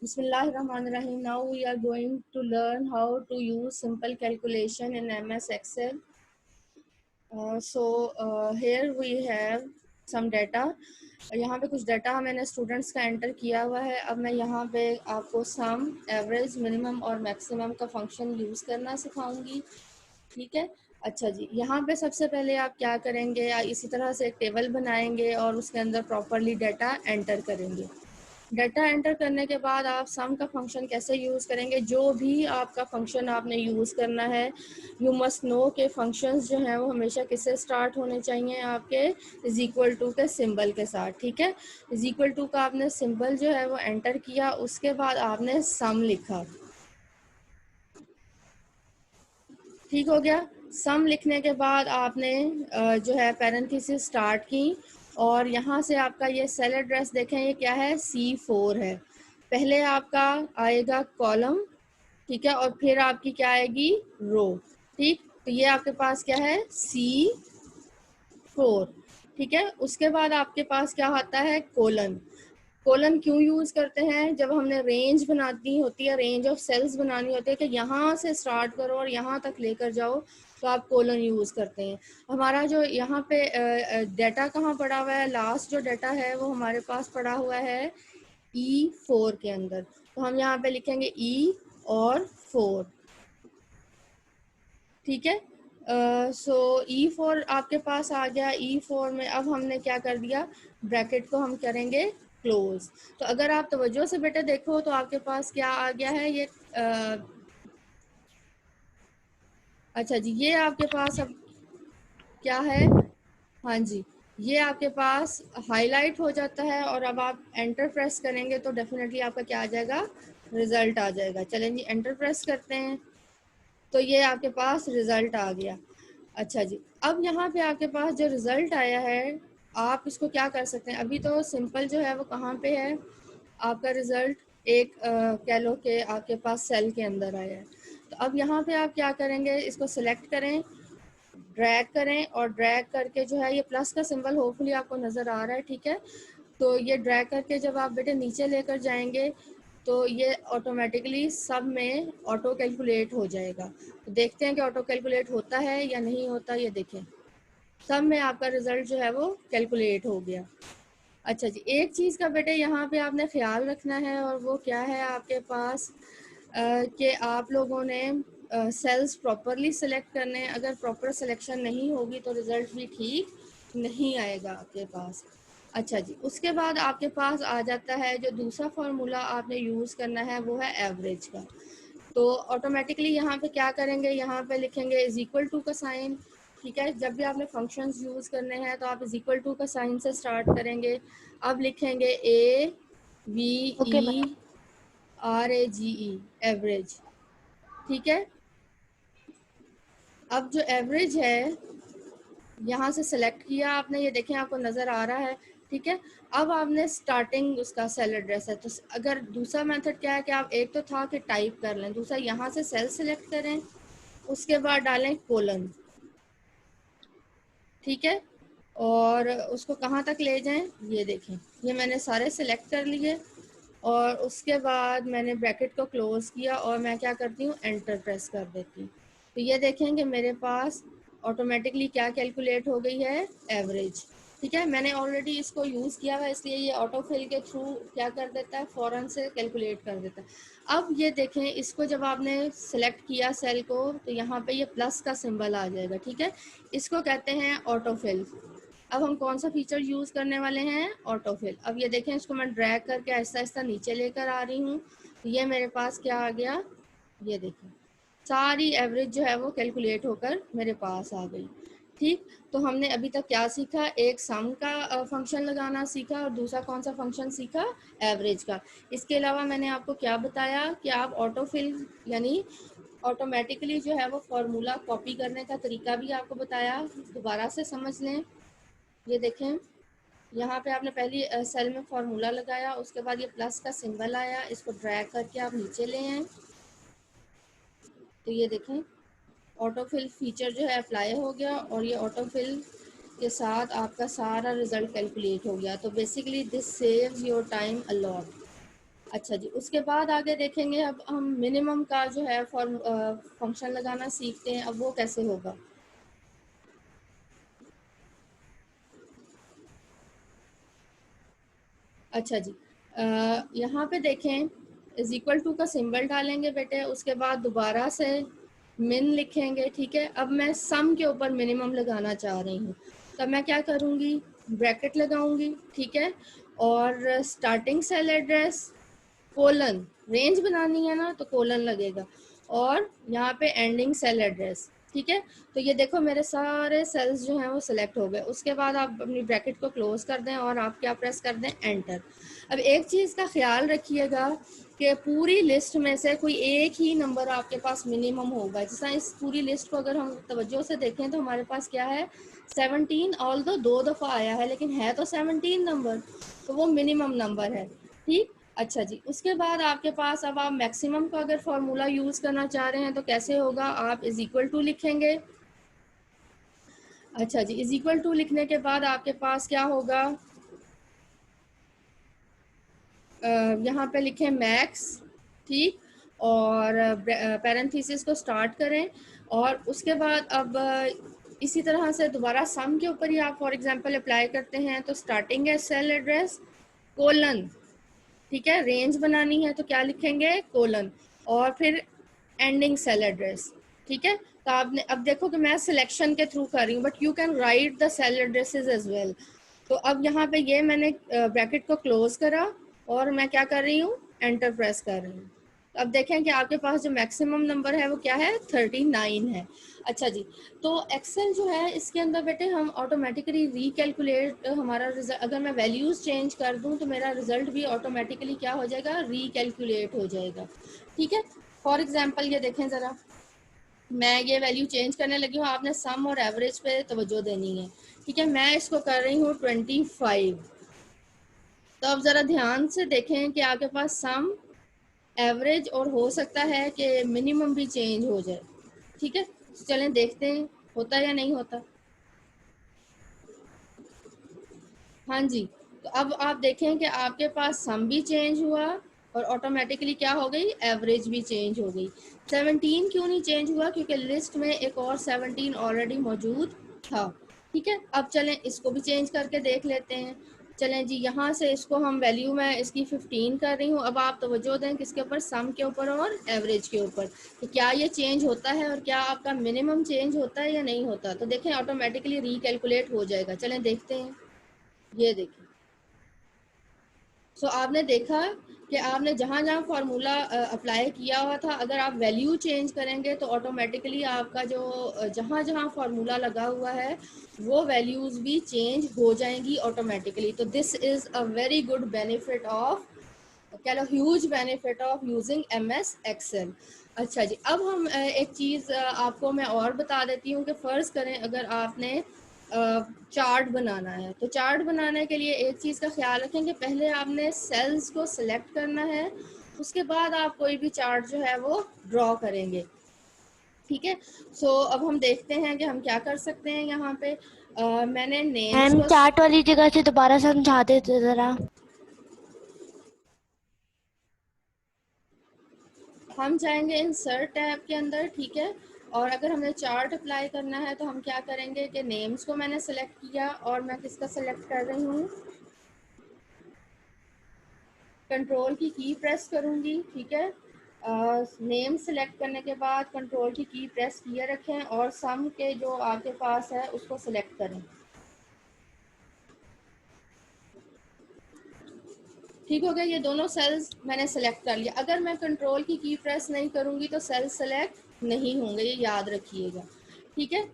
Bismillahirrahmanirrahim. Now we are going to learn how to use simple calculation in MS Excel. Here we have some data. यहाँ पे कुछ data मैंने students का enter किया हुआ है. अब मैं यहाँ पे आपको सम, एवरेज, मिनिमम और मैक्सिमम का फंक्शन यूज़ करना सिखाऊंगी. ठीक है. अच्छा जी, यहाँ पे सबसे पहले आप क्या करेंगे, इसी तरह से एक टेबल बनाएंगे और उसके अंदर प्रॉपरली डाटा एंटर करेंगे. डाटा एंटर करने के बाद आप सम का फंक्शन कैसे यूज़ करेंगे, जो भी आपका फंक्शन आपने यूज़ करना है, यू मस्ट नो के फंक्शंस जो हैं वो हमेशा किससे स्टार्ट होने चाहिए, आपके इज इक्वल टू के सिंबल के साथ. ठीक है. इज इक्वल टू का आपने सिंबल जो है वो एंटर किया, उसके बाद आपने सम लिखा. ठीक हो गया. सम लिखने के बाद आपने जो है पैरेंथेसिस स्टार्ट की और यहाँ से आपका ये सेल एड्रेस देखें, ये क्या है, C4 है. पहले आपका आएगा कॉलम, ठीक है, और फिर आपकी क्या आएगी, रो. ठीक. तो ये आपके पास क्या है, C4. ठीक है. उसके बाद आपके पास क्या आता है, कोलन. कोलन क्यों यूज़ करते हैं, जब हमने रेंज बनानी होती है, रेंज ऑफ सेल्स बनानी होती है कि यहाँ से स्टार्ट करो और यहाँ तक लेकर जाओ, तो आप कोलन यूज़ करते हैं. हमारा जो यहाँ पे डाटा कहाँ पड़ा हुआ है, लास्ट जो डाटा है वो हमारे पास पड़ा हुआ है E4 के अंदर. तो हम यहाँ पे लिखेंगे E और 4. ठीक है. E4 आपके पास आ गया. E4 में अब हमने क्या कर दिया, ब्रैकेट को हम करेंगे क्लोज. तो अगर आप तवज्जो से बेटे देखो तो आपके पास क्या आ गया है, ये अच्छा जी, ये आपके पास अब क्या है, हाँ जी, ये आपके पास हाईलाइट हो जाता है और अब आप एंटर प्रेस करेंगे तो डेफिनेटली आपका क्या आ जाएगा, रिजल्ट आ जाएगा. चलें जी, एंटर प्रेस करते हैं तो ये आपके पास रिजल्ट आ गया. अच्छा जी, अब यहाँ पे आपके पास जो रिज़ल्ट आया है, आप इसको क्या कर सकते हैं, अभी तो सिंपल जो है वो कहाँ पे है, आपका रिज़ल्ट एक कह लो कि आपके पास सेल के अंदर आया है. तो अब यहाँ पे आप क्या करेंगे, इसको सिलेक्ट करें, ड्रैग करें और ड्रैग करके जो है, ये प्लस का सिंबल होपफुली आपको नज़र आ रहा है. ठीक है. तो ये ड्रैग करके जब आप बेटे नीचे लेकर जाएंगे तो ये ऑटोमेटिकली सब में ऑटो कैलकुलेट हो जाएगा. तो देखते हैं कि ऑटो कैलकुलेट होता है या नहीं होता. ये देखें, सब में आपका रिजल्ट जो है वो कैलकुलेट हो गया. अच्छा जी, एक चीज़ का बेटे यहाँ पे आपने ख्याल रखना है और वो क्या है आपके पास, कि आप लोगों ने सेल्स प्रॉपरली सेलेक्ट करने हैं. अगर प्रॉपर सिलेक्शन नहीं होगी तो रिज़ल्ट भी ठीक नहीं आएगा आपके पास. अच्छा जी, उसके बाद आपके पास आ जाता है जो दूसरा फार्मूला आपने यूज़ करना है, वो है एवरेज का. तो ऑटोमेटिकली यहाँ पे क्या करेंगे, यहाँ पे लिखेंगे इज इक्वल टू का साइन. ठीक है. जब भी आपने फंक्शंस यूज़ करने हैं तो आप इज इक्वल टू का साइन से स्टार्ट करेंगे. अब लिखेंगे AVERAGE, एवरेज. ठीक है. अब जो एवरेज है यहाँ से सेलेक्ट किया आपने, ये देखें आपको नज़र आ रहा है. ठीक है. अब आपने स्टार्टिंग उसका सेल एड्रेस है, तो अगर दूसरा मेथड क्या है कि आप, एक तो था कि टाइप कर लें, दूसरा यहाँ से सेल सेलेक्ट करें, उसके बाद डालें कोलन. ठीक है. और उसको कहाँ तक ले जाएं, ये देखें, ये मैंने सारे सेलेक्ट कर लिए और उसके बाद मैंने ब्रैकेट को क्लोज किया और मैं क्या करती हूँ, एंटर प्रेस कर देती हूँ. तो ये देखें कि मेरे पास ऑटोमेटिकली क्या कैलकुलेट हो गई है, एवरेज. ठीक है. मैंने ऑलरेडी इसको यूज़ किया हुआ, इसलिए ये ऑटो फिल के थ्रू क्या कर देता है, फ़ौरन से कैलकुलेट कर देता है. अब ये देखें, इसको जब आपने सेलेक्ट किया सेल को, तो यहाँ पे ये प्लस का सिंबल आ जाएगा. ठीक है. इसको कहते हैं ऑटो फिल. अब हम कौन सा फीचर यूज़ करने वाले हैं, ऑटो फिल. अब ये देखें, इसको मैं ड्रैग करके आहिस्ता आहिस्ता नीचे लेकर आ रही हूँ, तो ये मेरे पास क्या आ गया, ये देखें, सारी एवरेज जो है वो कैलकुलेट होकर मेरे पास आ गई. ठीक. तो हमने अभी तक क्या सीखा, एक सम का फंक्शन लगाना सीखा और दूसरा कौन सा फंक्शन सीखा, एवरेज का. इसके अलावा मैंने आपको क्या बताया कि आप ऑटो फिल यानी ऑटोमेटिकली जो है वो फार्मूला कॉपी करने का तरीका भी आपको बताया, दोबारा से समझ लें. ये देखें, यहाँ पे आपने पहली सेल में फार्मूला लगाया, उसके बाद ये प्लस का सिंबल आया, इसको ड्रैग करके आप नीचे ले आए, तो ये देखें ऑटो फिल फीचर जो है अप्लाई हो गया और ये ऑटो फिल के साथ आपका सारा रिजल्ट कैलकुलेट हो गया. तो basically this saves your time a lot. अच्छा जी, उसके बाद आगे देखेंगे अब हम मिनिमम का जो है फंक्शन लगाना सीखते हैं। अब वो कैसे होगा? अच्छा जी, यहाँ पे देखें, इज इक्वल टू का सिंबल डालेंगे बेटे, उसके बाद दोबारा से मिन लिखेंगे। ठीक है, अब मैं सम के ऊपर मिनिमम लगाना चाह रही हूँ, तब मैं क्या करूँगी, ब्रैकेट लगाऊंगी। ठीक है, और starting cell address colon, range बनानी है ना तो कोलन लगेगा, और यहाँ पे एंडिंग सेल एड्रेस। ठीक है, तो ये देखो मेरे सारे सेल्स जो हैं वो सिलेक्ट हो गए। उसके बाद आप अपनी ब्रैकेट को क्लोज कर दें और आप क्या प्रेस कर दें, एंटर। अब एक चीज़ का ख्याल रखिएगा कि पूरी लिस्ट में से कोई एक ही नंबर आपके पास मिनिमम होगा। जैसा इस पूरी लिस्ट को अगर हम तवज्जो से देखें तो हमारे पास क्या है, 17, ऑल दो दफ़ा आया है लेकिन है तो 17 नंबर, तो वो मिनिमम नंबर है। ठीक, अच्छा जी, उसके बाद आपके पास अब आप मैक्सिमम का अगर फार्मूला यूज़ करना चाह रहे हैं तो कैसे होगा, आप इज इक्वल टू लिखेंगे। अच्छा जी, इज इक्वल टू लिखने के बाद आपके पास क्या होगा, यहाँ पे लिखें मैक्स। ठीक, और पैरेंथेसिस को स्टार्ट करें, और उसके बाद अब इसी तरह से दोबारा सम के ऊपर ही आप फॉर एग्जांपल अप्लाई करते हैं, तो स्टार्टिंग है सेल एड्रेस कोलन। ठीक है, रेंज बनानी है तो क्या लिखेंगे, कोलन, और फिर एंडिंग सेल एड्रेस। ठीक है, तो आपने अब देखो कि मैं सिलेक्शन के थ्रू कर रही हूँ, but you can write the cell addresses as well. तो अब यहाँ पे ये मैंने ब्रैकेट को क्लोज करा और मैं क्या कर रही हूँ, एंटर प्रेस कर रही हूँ। तो अब देखें कि आपके पास जो मैक्सिमम नंबर है वो क्या है, 39 है। अच्छा जी, तो एक्सेल जो है इसके अंदर बेटे हम ऑटोमेटिकली रीकैलकुलेट हमारा रिजल्ट, अगर मैं वैल्यूज़ चेंज कर दूं तो मेरा रिजल्ट भी ऑटोमेटिकली क्या हो जाएगा, रीकैलकुलेट हो जाएगा। ठीक है, फॉर एग्जांपल ये देखें ज़रा, मैं ये वैल्यू चेंज करने लगी हूँ, आपने सम और एवरेज पे तवज्जो देनी है। ठीक है, मैं इसको कर रही हूँ 25। तो अब ज़रा ध्यान से देखें कि आपके पास सम, एवरेज और हो सकता है कि मिनिमम भी चेंज हो जाए। ठीक है, चलें देखते हैं होता है या नहीं होता। हाँ जी, तो अब आप देखें कि आपके पास सम भी चेंज हुआ और ऑटोमेटिकली क्या हो गई, एवरेज भी चेंज हो गई। 17 क्यों नहीं चेंज हुआ, क्योंकि लिस्ट में एक और 17 ऑलरेडी मौजूद था। ठीक है, अब चलें इसको भी चेंज करके देख लेते हैं। चलें जी, यहाँ से इसको हम वैल्यू मैं इसकी 15 कर रही हूँ। अब आप तवज्जो दें किसके ऊपर, सम के ऊपर और एवरेज के ऊपर, कि क्या ये चेंज होता है और क्या आपका मिनिमम चेंज होता है या नहीं होता। तो देखें ऑटोमेटिकली रिकैलकुलेट हो जाएगा। चलें देखते हैं, ये देखिए। सो आपने देखा कि आपने जहाँ जहाँ फार्मूला अप्लाई किया हुआ था, अगर आप वैल्यू चेंज करेंगे तो ऑटोमेटिकली आपका जो जहाँ जहाँ फार्मूला लगा हुआ है वो वैल्यूज़ भी चेंज हो जाएंगी ऑटोमेटिकली। तो this is a very good benefit of, कह लो huge benefit of using MS excel. अच्छा जी, अब हम एक चीज़ आपको मैं और बता देती हूँ कि फ़र्ज़ करें अगर आपने चार्ट बनाना है, तो चार्ट बनाने के लिए एक चीज़ का ख्याल रखें कि पहले आपने सेल्स को सिलेक्ट करना है, उसके बाद आप कोई भी चार्ट जो है वो ड्रॉ करेंगे। ठीक है, सो अब हम देखते हैं कि हम क्या कर सकते हैं। यहाँ पे मैंने नेम्स मैम को, चार्ट वाली जगह से दोबारा समझा देते ज़रा। हम जाएंगे इंसर्ट टैब के अंदर। ठीक है, और अगर हमें चार्ट अप्लाई करना है तो हम क्या करेंगे कि नेम्स को मैंने सेलेक्ट किया और मैं किसका सेलेक्ट कर रही हूँ, कंट्रोल की प्रेस करूँगी। ठीक है, नेम सेलेक्ट करने के बाद कंट्रोल की प्रेस किए रखें और सम के जो आपके पास है उसको सेलेक्ट करें। ठीक हो गया, ये दोनों सेल्स मैंने सेलेक्ट कर लिया। अगर मैं कंट्रोल की प्रेस नहीं करूँगी तो सेल सेलेक्ट नहीं होंगे, ये याद रखिएगा। ठीक है,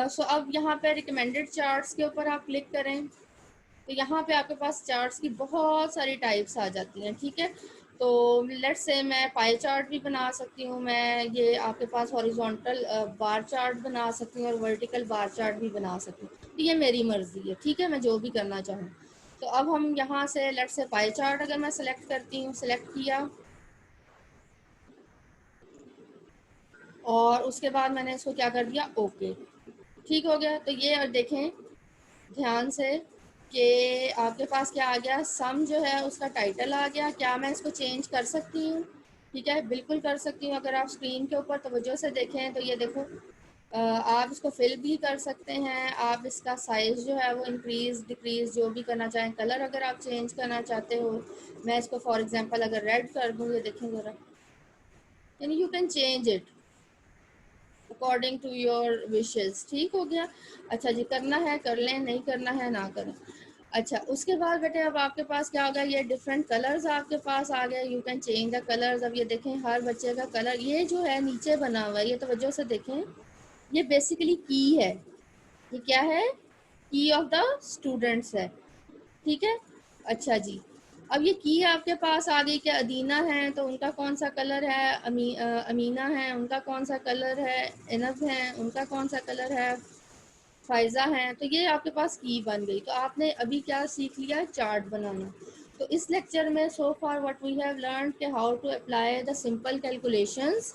सो अब यहाँ पे रिकमेंडेड चार्ट्स के ऊपर आप क्लिक करें, तो यहाँ पे आपके पास चार्ट्स की बहुत सारी टाइप्स आ जाती हैं। ठीक है, तो लेट्स से मैं पाई चार्ट भी बना सकती हूँ, मैं ये आपके पास हॉरिजॉन्टल बार चार्ट बना सकती हूँ और वर्टिकल बार चार्ट भी बना सकती हूँ, तो ये मेरी मर्ज़ी है। ठीक है, मैं जो भी करना चाहूँ। तो अब हम यहाँ से लेट्स से पाई चार्ट अगर मैं सेलेक्ट करती हूँ, सेलेक्ट किया और उसके बाद मैंने इसको क्या कर दिया, ओके। ठीक हो गया, तो ये और देखें ध्यान से, कि आपके पास क्या आ गया, सम जो है उसका टाइटल आ गया। क्या मैं इसको चेंज कर सकती हूँ? ठीक है, बिल्कुल कर सकती हूँ। अगर आप स्क्रीन के ऊपर तवज्जो से देखें तो ये देखो, आप इसको फिल भी कर सकते हैं। आप इसका साइज़ जो है वो इंक्रीज़ डिक्रीज़ जो भी करना चाहें, कलर अगर आप चेंज करना चाहते हो, मैं इसको फॉर एग्जांपल अगर रेड कर दूँ, ये देखें ज़रा, यानी you can change it according to your wishes. ठीक हो गया। अच्छा जी, करना है कर लें, नहीं करना है ना करें। अच्छा, उसके बाद बेटे अब आपके पास क्या होगा, ये डिफरेंट कलर्स आपके पास आ गए। You can change the colours. अब ये देखें हर बच्चे का कलर ये जो है नीचे बना हुआ है, ये तवज्जो से देखें, ये बेसिकली की है। ये क्या है? की ऑफ द स्टूडेंट्स है। ठीक है। अच्छा जी, अब ये की आपके पास आ गई कि अदीना है तो उनका कौन सा कलर है, अमीना है उनका कौन सा कलर है, इनब है उनका कौन सा कलर है, फ़ायज़ा हैं। तो ये आपके पास की बन गई। तो आपने अभी क्या सीख लिया? चार्ट बनाना। तो इस लेक्चर में so far what we have learn कि how to apply the simple calculations,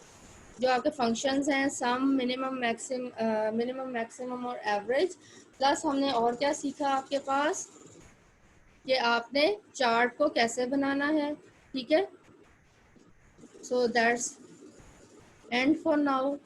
जो आपके फंक्शंस हैं, सम, मिनिमम मैक्सिमम और एवरेज। प्लस हमने और क्या सीखा आपके पास कि आपने चार्ट को कैसे बनाना है। ठीक है, so that's and for now.